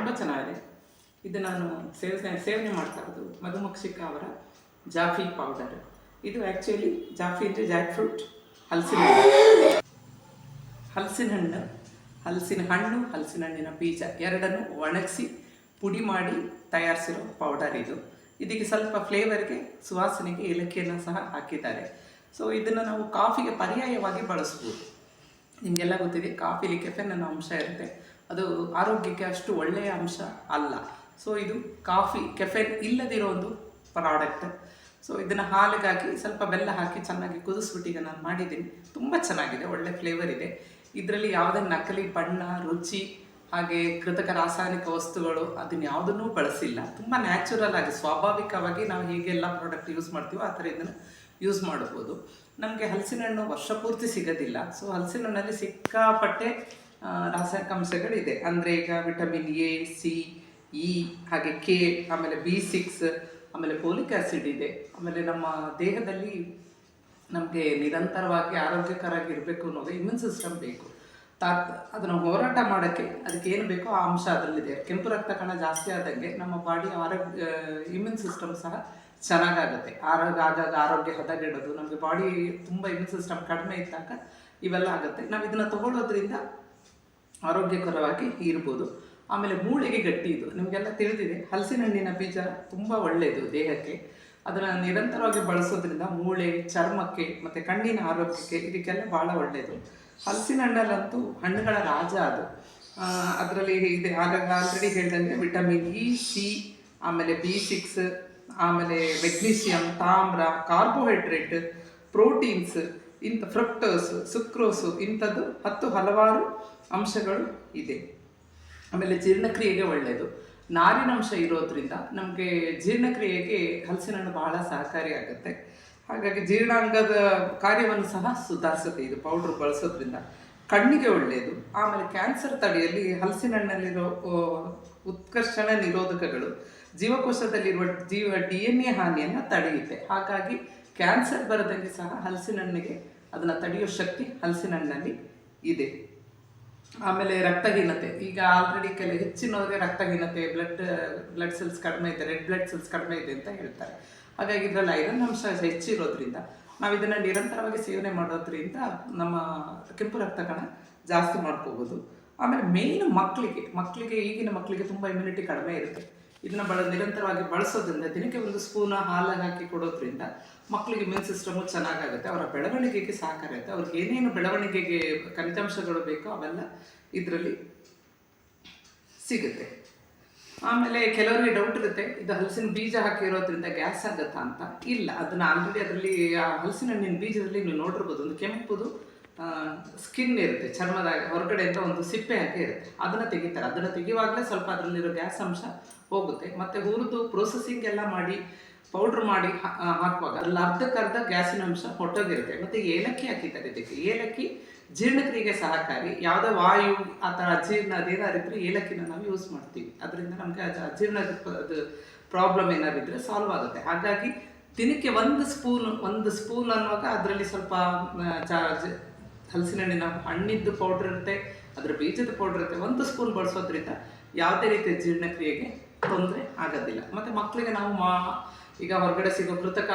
ತುಂಬ ಚೆನ್ನಾಗಿದೆ. ಇದು ನಾನು ಸೇವನೆ ಮಾಡ್ತಾ ಇರೋದು ಮಧುಮಕ್ಷಿಕಾ ಅವರ ಜಾಫಿ ಪೌಡರ್. ಇದು ಆ್ಯಕ್ಚುಲಿ ಜಾಫಿ ಅಂದರೆ ಜಾಕ್ ಫ್ರೂಟ್, ಹಲಸಿನ ಹಣ್ಣು, ಹಲಸಿನ ಹಣ್ಣಿನ ಬೀಜ ಎರಡನ್ನು ಒಣಗಿಸಿ ಪುಡಿ ಮಾಡಿ ತಯಾರಿಸಿರೋ ಪೌಡರ್ ಇದು. ಇದಕ್ಕೆ ಸ್ವಲ್ಪ ಫ್ಲೇವರ್ಗೆ, ಸುವಾಸನೆಗೆ ಏಲಕ್ಕಿಯನ್ನು ಸಹ ಹಾಕಿದ್ದಾರೆ. ಸೊ ಇದನ್ನು ನಾವು ಕಾಫಿಗೆ ಪರ್ಯಾಯವಾಗಿ ಬಳಸ್ಬೋದು. ನಿಮಗೆಲ್ಲ ಗೊತ್ತಿದೆ, ಕಾಫಿಲಿ ಕೆಫೆನ್ ಅನ್ನೋ ಅಂಶ ಇರುತ್ತೆ. ಅದು ಆರೋಗ್ಯಕ್ಕೆ ಅಷ್ಟು ಒಳ್ಳೆಯ ಅಂಶ ಅಲ್ಲ. ಸೊ ಇದು ಕೆಫೆನ್ ಇಲ್ಲದಿರೋ ಒಂದು ಪ್ರಾಡಕ್ಟ್. ಸೊ ಇದನ್ನು ಹಾಲಿಗೆ ಹಾಕಿ ಸ್ವಲ್ಪ ಬೆಲ್ಲ ಹಾಕಿ ಚೆನ್ನಾಗಿ ಕುದಿಸ್ಬಿಟ್ಟು ಈಗ ನಾನು ಮಾಡಿದ್ದೀನಿ. ತುಂಬ ಚೆನ್ನಾಗಿದೆ, ಒಳ್ಳೆ ಫ್ಲೇವರ್ ಇದೆ. ಇದರಲ್ಲಿ ಯಾವುದೇ ನಕಲಿ ಬಣ್ಣ, ರುಚಿ ಹಾಗೆ ಕೃತಕ ರಾಸಾಯನಿಕ ವಸ್ತುಗಳು ಅದನ್ನು ಯಾವುದನ್ನೂ ಬಳಸಿಲ್ಲ. ತುಂಬ ನ್ಯಾಚುರಲ್ ಆಗಿ, ಸ್ವಾಭಾವಿಕವಾಗಿ ನಾವು ಹೇಗೆಲ್ಲ ಪ್ರಾಡಕ್ಟ್ ಯೂಸ್ ಮಾಡ್ತೀವೋ ಆ ಥರ ಇದನ್ನು ಯೂಸ್ ಮಾಡ್ಬೋದು. ನಮಗೆ ಹಲಸಿನ ಹಣ್ಣು ವರ್ಷ ಪೂರ್ತಿ ಸಿಗೋದಿಲ್ಲ. ಸೊ ಹಲಸಿನ ಹಣ್ಣಲ್ಲಿ ಸಿಕ್ಕಾಪಟ್ಟೆ ರಾಸಾಯನಿಕ ಅಂಶಗಳಿದೆ. ಅಂದರೆ ಈಗ ವಿಟಮಿನ್ ಎ, ಸಿ, ಇ, ಹಾಗೆ ಕೆ, ಆಮೇಲೆ B6, ಆಮೇಲೆ ಫೋಲಿಕ್ ಆ್ಯಸಿಡ್ ಇದೆ. ಆಮೇಲೆ ನಮ್ಮ ದೇಹದಲ್ಲಿ ನಮಗೆ ನಿರಂತರವಾಗಿ ಆರೋಗ್ಯಕರವಾಗಿ ಇರಬೇಕು ಅನ್ನೋದು ಇಮ್ಯೂನ್ ಸಿಸ್ಟಮ್ ಬೇಕು. ಅದನ್ನು ಹೋರಾಟ ಮಾಡೋಕ್ಕೆ ಅದಕ್ಕೆ ಏನು ಬೇಕೋ ಆ ಅಂಶ ಅದರಲ್ಲಿದೆ. ಕೆಂಪು ರಕ್ತ ಕಣ ಜಾಸ್ತಿ ಆದಂಗೆ ನಮ್ಮ ಬಾಡಿ ಇಮ್ಯೂನ್ ಸಿಸ್ಟಮ್ ಸಹ ಚೆನ್ನಾಗಾಗುತ್ತೆ. ಆರೋಗ್ಯ ಹದಗೆಡೋದು, ನಮಗೆ ಬಾಡಿ ತುಂಬ ಇಮ್ಯೂನ್ ಸಿಸ್ಟಮ್ ಕಡಿಮೆ ಇದ್ದಾಗ ಇವೆಲ್ಲ ಆಗುತ್ತೆ. ನಾವು ಇದನ್ನು ತಗೊಳ್ಳೋದ್ರಿಂದ ಆರೋಗ್ಯಕರವಾಗಿ ಇರ್ಬೋದು. ಆಮೇಲೆ ಮೂಳೆಗೆ ಗಟ್ಟಿ ಇದು ನಿಮಗೆಲ್ಲ ತಿಳಿದಿದೆ. ಹಲಸಿನ ಹಣ್ಣಿನ ಬೀಜ ತುಂಬ ಒಳ್ಳೆಯದು ದೇಹಕ್ಕೆ. ಅದನ್ನು ನಿರಂತರವಾಗಿ ಬಳಸೋದ್ರಿಂದ ಮೂಳೆ, ಚರ್ಮಕ್ಕೆ ಮತ್ತು ಕಣ್ಣಿನ ಆರೋಗ್ಯಕ್ಕೆ ಇದಕ್ಕೆಲ್ಲ ಭಾಳ ಒಳ್ಳೆಯದು. ಹಲಸಿನ ಹಣ್ಣಲ್ಲಂತೂ ಹಣ್ಣುಗಳ ರಾಜ ಅದು. ಅದರಲ್ಲಿ ಇದೆ ಆಲ್ರೆಡಿ ಹೇಳಿದಂಗೆ ವಿಟಮಿನ್ ಇ, ಸಿ, ಆಮೇಲೆ B6, ಆಮೇಲೆ ಮೆಗ್ನೀಷಿಯಮ್, ತಾಮ್ರ, ಕಾರ್ಬೋಹೈಡ್ರೇಟ್, ಪ್ರೋಟೀನ್ಸ್, ಫ್ರಕ್ಟೋಸ್, ಸುಕ್ರೋಸು ಇಂಥದ್ದು ಹಲವಾರು ಅಂಶಗಳು ಇದೆ. ಆಮೇಲೆ ಜೀರ್ಣಕ್ರಿಯೆಗೆ ಒಳ್ಳೆಯದು. ನಾರಿನಂಶ ಇರೋದ್ರಿಂದ ನಮಗೆ ಜೀರ್ಣಕ್ರಿಯೆಗೆ ಹಲಸಿನ ಹಣ್ಣು ಬಹಳ ಸಹಕಾರಿಯಾಗುತ್ತೆ. ಹಾಗಾಗಿ ಜೀರ್ಣಾಂಗದ ಕಾರ್ಯವನ್ನು ಸಹ ಸುಧಾರಿಸುತ್ತೆ ಇದು ಪೌಡ್ರ್ ಬಳಸೋದ್ರಿಂದ. ಕಣ್ಣಿಗೆ ಒಳ್ಳೆಯದು. ಆಮೇಲೆ ಕ್ಯಾನ್ಸರ್ ತಡೆಯಲ್ಲಿ ಹಲಸಿನ ಹಣ್ಣಲ್ಲಿರೋ ಉತ್ಕರ್ಷಣ ನಿರೋಧಕಗಳು ಜೀವಕೋಶದಲ್ಲಿರುವ DNA ಹಾನಿಯನ್ನು ತಡೆಯುತ್ತೆ. ಹಾಗಾಗಿ ಕ್ಯಾನ್ಸರ್ ಬರದಂಗೆ ಸಹ ಹಲಸಿನ ಹಣ್ಣಿಗೆ ಅದನ್ನು ತಡೆಯೋ ಶಕ್ತಿ ಹಲಸಿನ ಹಣ್ಣಲ್ಲಿ ಇದೆ. ಆಮೇಲೆ ರಕ್ತಹೀನತೆ, ಈಗ ಆಲ್ರೆಡಿ ಹೆಚ್ಚಿನವರಿಗೆ ರಕ್ತಹೀನತೆ, ಬ್ಲಡ್ ಸೆಲ್ಸ್ ಕಡಿಮೆ ಇದೆ, ರೆಡ್ ಬ್ಲಡ್ ಸೆಲ್ಸ್ ಕಡಿಮೆ ಇದೆ ಅಂತ ಹೇಳ್ತಾರೆ. ಹಾಗಾಗಿ ಇದರಲ್ಲಿ ಐರನ್ ಅಂಶ ಹೆಚ್ಚಿರೋದ್ರಿಂದ ನಾವು ಇದನ್ನು ನಿರಂತರವಾಗಿ ಸೇವನೆ ಮಾಡೋದ್ರಿಂದ ನಮ್ಮ ಕೆಂಪು ರಕ್ತ ಕಣ ಜಾಸ್ತಿ ಮಾಡ್ಕೋಬೋದು. ಆಮೇಲೆ ಮೇಯ್ನು ಮಕ್ಕಳಿಗೆ ಈಗಿನ ಮಕ್ಕಳಿಗೆ ತುಂಬ ಇಮ್ಯುನಿಟಿ ಕಡಿಮೆ ಇರುತ್ತೆ. ಇದನ್ನು ನಿರಂತರವಾಗಿ ಬಳಸೋದ್ರಿಂದ ದಿನಕ್ಕೆ ಒಂದು ಸ್ಪೂನ್ ಹಾಲಾಗಿ ಹಾಕಿ ಕೊಡೋದ್ರಿಂದ ಮಕ್ಕಳಿಗೆ ಇಮ್ಯೂನ್ ಸಿಸ್ಟಮು ಚೆನ್ನಾಗಾಗುತ್ತೆ. ಅವರ ಬೆಳವಣಿಗೆಗೆ ಸಹಕಾರ ಆಗುತ್ತೆ. ಅವ್ರಿಗೆ ಏನೇನು ಬೆಳವಣಿಗೆಗೆ ಖನಿಜಾಂಶಗಳು ಬೇಕೋ ಅವೆಲ್ಲ ಇದರಲ್ಲಿ ಸಿಗುತ್ತೆ. ಆಮೇಲೆ ಕೆಲವರಿಗೆ ಡೌಟ್ ಇರುತ್ತೆ, ಇದು ಹಲಸಿನ ಬೀಜ ಹಾಕಿರೋದ್ರಿಂದ ಗ್ಯಾಸ್ ಆಗುತ್ತಾ ಅಂತ. ಇಲ್ಲ, ಅದನ್ನು ಆಲ್ರೆಡಿ ಅದರಲ್ಲಿ ಹಲಸಿನ ಹಣ್ಣಿನ ಬೀಜದಲ್ಲಿ ನೀವು ನೋಡಿರ್ಬೋದು, ಒಂದು ಕೆಂಪುದು ಸ್ಕಿನ್ ಇರುತ್ತೆ, ಚರ್ಮದ ಹೊರಗಡೆ ಅಂತ ಒಂದು ಸಿಪ್ಪೆ ಹಾಕಿ ಇರುತ್ತೆ. ಅದನ್ನು ತೆಗಿತಾರೆ. ಅದನ್ನು ತೆಗೆಯುವಾಗಲೇ ಸ್ವಲ್ಪ ಅದರಲ್ಲಿರೋ ಗ್ಯಾಸ್ ಅಂಶ ಹೋಗುತ್ತೆ. ಮತ್ತು ಹುರಿದು ಪ್ರೊಸೆಸಿಂಗ್ ಎಲ್ಲ ಮಾಡಿ ಪೌಡ್ರ್ ಮಾಡಿ ಹಾಕುವಾಗ ಅದ್ರಲ್ಲಿ ಅರ್ಧಕ್ಕರ್ಧ ಗ್ಯಾಸಿನ ಅಂಶ ಹೊಟ್ಟೋಗಿರುತ್ತೆ. ಮತ್ತು ಏಲಕ್ಕಿ ಹಾಕಿದ್ದಾರೆ ಇದಕ್ಕೆ. ಏಲಕ್ಕಿ ಜೀರ್ಣಕ್ರಿಯೆಗೆ ಸಹಕಾರಿ. ಯಾವುದೋ ವಾಯು ಆ ಥರ ಅಜೀರ್ಣ ಅದೇನಾರಿದ್ರೆ ಏಲಕ್ಕಿನ ನಾವು ಯೂಸ್ ಮಾಡ್ತೀವಿ. ಅದರಿಂದ ನಮಗೆ ಅಜೀರ್ಣ ಪ್ರಾಬ್ಲಮ್ ಏನಾರಿದ್ರೆ ಸಾಲ್ವ್ ಆಗುತ್ತೆ. ಹಾಗಾಗಿ ದಿನಕ್ಕೆ ಒಂದು ಸ್ಪೂನ್ ಅನ್ನುವಾಗ ಅದರಲ್ಲಿ ಸ್ವಲ್ಪ ಹಲಸಿನ ಹಣ್ಣಿನ ಹಣ್ಣಿದ್ದು ಪೌಡ್ರ್ ಇರುತ್ತೆ, ಅದರ ಬೀಜದ ಪೌಡ್ರ್ ಇರುತ್ತೆ. ಒಂದು ಸ್ಪೂನ್ ಬಳಸೋದ್ರಿಂದ ಯಾವುದೇ ರೀತಿಯ ಜೀರ್ಣಕ್ರಿಯೆಗೆ ತೊಂದರೆ ಆಗೋದಿಲ್ಲ. ಮತ್ತು ಮಕ್ಕಳಿಗೆ ನಾವು ಈಗ ಹೊರಗಡೆ ಸಿಗೋ ಕೃತಕ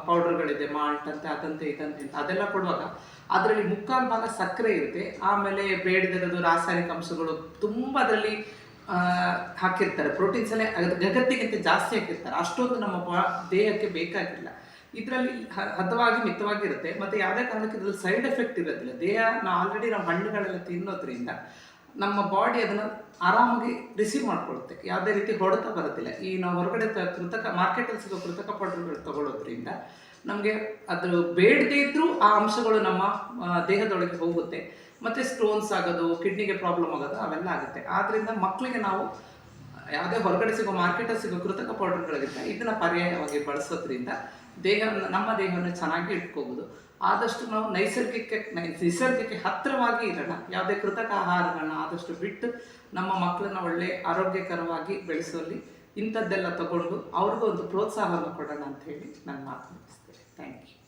ಪೌಡರ್ಗಳಿದೆ, ಮಾಲ್ಟ್ ಅಂತೆ, ಅದಂತೆ ಇದಂತೆ ಅಂತ, ಅದೆಲ್ಲ ಕೊಡುವಾಗ ಅದರಲ್ಲಿ ಮುಕ್ಕಾಲು ಭಾಗ ಸಕ್ಕರೆ ಇರುತ್ತೆ. ಆಮೇಲೆ ಬೇಡದಿರೋದು ರಾಸಾಯನಿಕ ಅಂಶಗಳು ತುಂಬ ಅದರಲ್ಲಿ ಹಾಕಿರ್ತಾರೆ. ಪ್ರೋಟೀನ್ಸ್ ಎಲ್ಲ ಅಗತ್ಯಕ್ಕಿಂತ ಜಾಸ್ತಿ ಹಾಕಿರ್ತಾರೆ. ಅಷ್ಟೊಂದು ನಮ್ಮ ದೇಹಕ್ಕೆ ಬೇಕಾಗಿಲ್ಲ. ಇದರಲ್ಲಿ ಹದವಾಗಿ ಮಿತವಾಗಿರುತ್ತೆ. ಮತ್ತು ಯಾವುದೇ ಕಾರಣಕ್ಕೆ ಇದರಲ್ಲಿ ಸೈಡ್ ಎಫೆಕ್ಟ್ ಇರೋದಿಲ್ಲ. ಆಲ್ರೆಡಿ ನಾವು ಹಣ್ಣುಗಳೆಲ್ಲ ತಿನ್ನೋದ್ರಿಂದ ನಮ್ಮ ಬಾಡಿ ಅದನ್ನು ಆರಾಮಾಗಿ ರಿಸೀವ್ ಮಾಡ್ಕೊಳುತ್ತೆ. ಯಾವುದೇ ರೀತಿ ಹೊಡೆತ ಬರೋದಿಲ್ಲ. ಈ ನಾವು ಹೊರಗಡೆ ಮಾರ್ಕೆಟಲ್ಲಿ ಸಿಗೋ ಕೃತಕ ಪೌಡರ್ಗಳು ತಗೊಳ್ಳೋದ್ರಿಂದ ನಮಗೆ ಅದು ಬೇಡದೇ ಇದ್ದರೂ ಆ ಅಂಶಗಳು ನಮ್ಮ ದೇಹದೊಳಗೆ ಹೋಗುತ್ತೆ. ಮತ್ತು ಸ್ಟೋನ್ಸ್ ಆಗೋದು, ಕಿಡ್ನಿಗೆ ಪ್ರಾಬ್ಲಮ್ ಆಗೋದು ಅವೆಲ್ಲ ಆಗುತ್ತೆ. ಆದ್ದರಿಂದ ಮಕ್ಕಳಿಗೆ ನಾವು ಯಾವುದೇ ಹೊರಗಡೆ ಸಿಗೋ ಮಾರ್ಕೆಟಲ್ಲಿ ಸಿಗೋ ಕೃತಕ ಪೌಡರ್ಗಳಿಗಿಂತ ಇದನ್ನು ಪರ್ಯಾಯವಾಗಿ ಬಳಸೋದ್ರಿಂದ ನಮ್ಮ ದೇಹವನ್ನು ಚೆನ್ನಾಗಿ ಇಟ್ಕೋಬೋದು. ಆದಷ್ಟು ನಾವು ನಿಸರ್ಗಕ್ಕೆ ಹತ್ತಿರವಾಗಿ ಇರೋಣ. ಯಾವುದೇ ಕೃತಕ ಆಹಾರಗಳನ್ನ ಆದಷ್ಟು ಬಿಟ್ಟು ನಮ್ಮ ಮಕ್ಕಳನ್ನ ಒಳ್ಳೆ ಆರೋಗ್ಯಕರವಾಗಿ ಬೆಳೆಸುವಲ್ಲಿ ಇಂಥದ್ದೆಲ್ಲ ತಗೊಂಡು ಅವ್ರಿಗೂ ಒಂದು ಪ್ರೋತ್ಸಾಹವನ್ನು ಕೊಡೋಣ ಅಂತ ಹೇಳಿ ನಾನು ಮಾತು ಮುಗಿಸ್ತೇನೆ. Thank you.